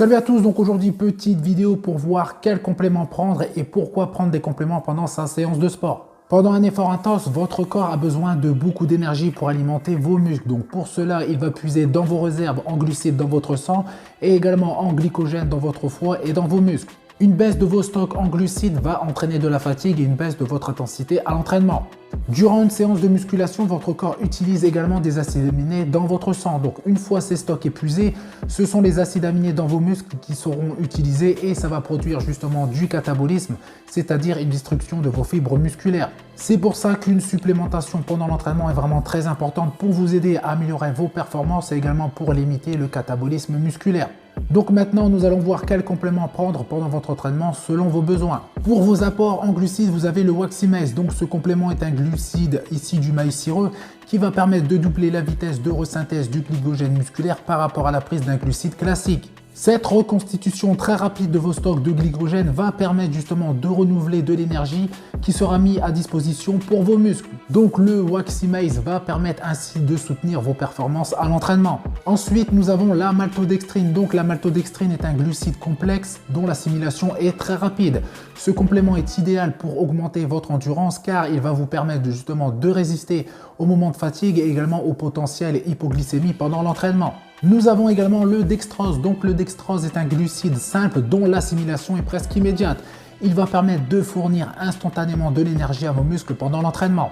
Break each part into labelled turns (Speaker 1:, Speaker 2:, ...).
Speaker 1: Salut à tous, donc aujourd'hui petite vidéo pour voir quels compléments prendre et pourquoi prendre des compléments pendant sa séance de sport. Pendant un effort intense, votre corps a besoin de beaucoup d'énergie pour alimenter vos muscles. Donc pour cela, il va puiser dans vos réserves en glucides dans votre sang et également en glycogène dans votre foie et dans vos muscles. Une baisse de vos stocks en glucides va entraîner de la fatigue et une baisse de votre intensité à l'entraînement. Durant une séance de musculation, votre corps utilise également des acides aminés dans votre sang. Donc une fois ces stocks épuisés, ce sont les acides aminés dans vos muscles qui seront utilisés et ça va produire justement du catabolisme, c'est-à-dire une destruction de vos fibres musculaires. C'est pour ça qu'une supplémentation pendant l'entraînement est vraiment très importante pour vous aider à améliorer vos performances et également pour limiter le catabolisme musculaire. Donc maintenant, nous allons voir quels compléments prendre pendant votre entraînement selon vos besoins. Pour vos apports en glucides, vous avez le Waxy Maize. Donc ce complément est un glucide ici du maïs cireux qui va permettre de doubler la vitesse de resynthèse du glycogène musculaire par rapport à la prise d'un glucide classique. Cette reconstitution très rapide de vos stocks de glycogène va permettre justement de renouveler de l'énergie qui sera mise à disposition pour vos muscles. Donc le Waxy Maize va permettre ainsi de soutenir vos performances à l'entraînement. Ensuite, nous avons la maltodextrine. Donc la maltodextrine est un glucide complexe dont l'assimilation est très rapide. Ce complément est idéal pour augmenter votre endurance car il va vous permettre justement de résister aux moments de fatigue et également au potentiel hypoglycémie pendant l'entraînement. Nous avons également le dextrose. Donc le dextrose est un glucide simple dont l'assimilation est presque immédiate. Il va permettre de fournir instantanément de l'énergie à vos muscles pendant l'entraînement.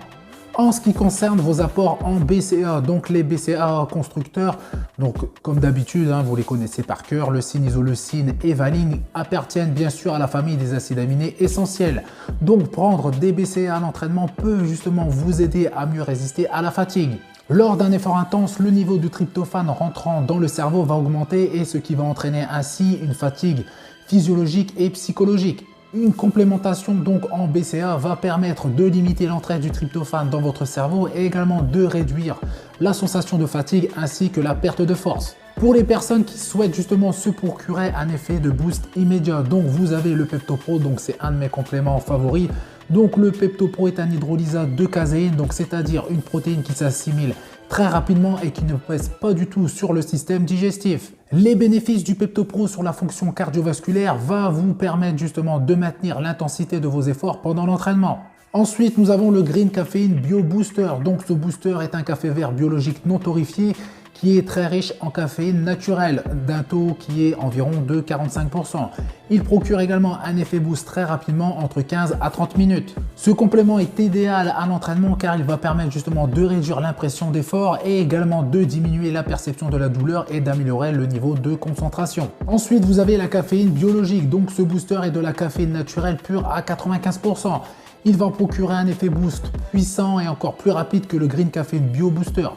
Speaker 1: En ce qui concerne vos apports en BCA, donc les BCA constructeurs, donc comme d'habitude, vous les connaissez par cœur, leucine, isoleucine et valine appartiennent bien sûr à la famille des acides aminés essentiels. Donc prendre des BCA à l'entraînement peut justement vous aider à mieux résister à la fatigue. Lors d'un effort intense, le niveau de tryptophane rentrant dans le cerveau va augmenter et ce qui va entraîner ainsi une fatigue physiologique et psychologique. Une complémentation donc en BCA va permettre de limiter l'entrée du tryptophane dans votre cerveau et également de réduire la sensation de fatigue ainsi que la perte de force. Pour les personnes qui souhaitent justement se procurer un effet de boost immédiat, donc vous avez le PeptoPro, donc c'est un de mes compléments favoris. Donc le PeptoPro est un hydrolysate de caséine, donc c'est-à-dire une protéine qui s'assimile très rapidement et qui ne pèse pas du tout sur le système digestif. Les bénéfices du PeptoPro sur la fonction cardiovasculaire va vous permettre justement de maintenir l'intensité de vos efforts pendant l'entraînement. Ensuite, nous avons le Green Caffeine Bio Booster. Donc ce booster est un café vert biologique non torréfié qui est très riche en caféine naturelle, d'un taux qui est environ de 45%. Il procure également un effet boost très rapidement, entre 15 à 30 minutes. Ce complément est idéal à l'entraînement car il va permettre justement de réduire l'impression d'effort et également de diminuer la perception de la douleur et d'améliorer le niveau de concentration. Ensuite, vous avez la caféine biologique. Donc ce booster est de la caféine naturelle pure à 95%. Il va procurer un effet boost puissant et encore plus rapide que le Green Caffeine Bio Booster.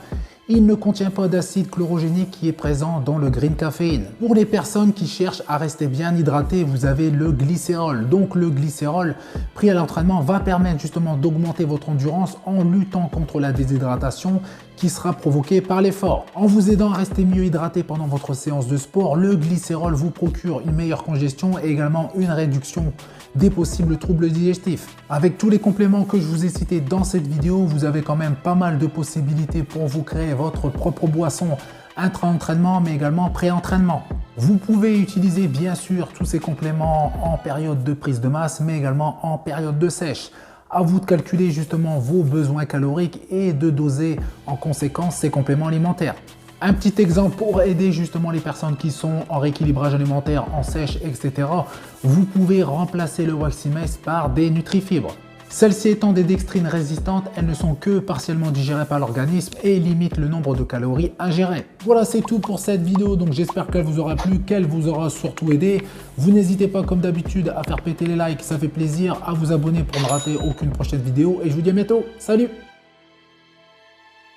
Speaker 1: Il ne contient pas d'acide chlorogénique qui est présent dans le Green Caffeine. Pour les personnes qui cherchent à rester bien hydratées, vous avez le glycérol. Donc le glycérol pris à l'entraînement va permettre justement d'augmenter votre endurance en luttant contre la déshydratation qui sera provoquée par l'effort. En vous aidant à rester mieux hydraté pendant votre séance de sport, le glycérol vous procure une meilleure congestion et également une réduction des possibles troubles digestifs. Avec tous les compléments que je vous ai cités dans cette vidéo, vous avez quand même pas mal de possibilités pour vous créer votre propre boisson intra-entraînement mais également pré-entraînement. Vous pouvez utiliser bien sûr tous ces compléments en période de prise de masse mais également en période de sèche. À vous de calculer justement vos besoins caloriques et de doser en conséquence ces compléments alimentaires. Un petit exemple pour aider justement les personnes qui sont en rééquilibrage alimentaire, en sèche, etc. Vous pouvez remplacer le Waxy Maize par des Nutrifibres. Celles-ci étant des dextrines résistantes, elles ne sont que partiellement digérées par l'organisme et limitent le nombre de calories ingérées. Voilà, c'est tout pour cette vidéo. Donc j'espère qu'elle vous aura plu, qu'elle vous aura surtout aidé. Vous n'hésitez pas comme d'habitude à faire péter les likes, ça fait plaisir, à vous abonner pour ne rater aucune prochaine vidéo. Et je vous dis à bientôt. Salut!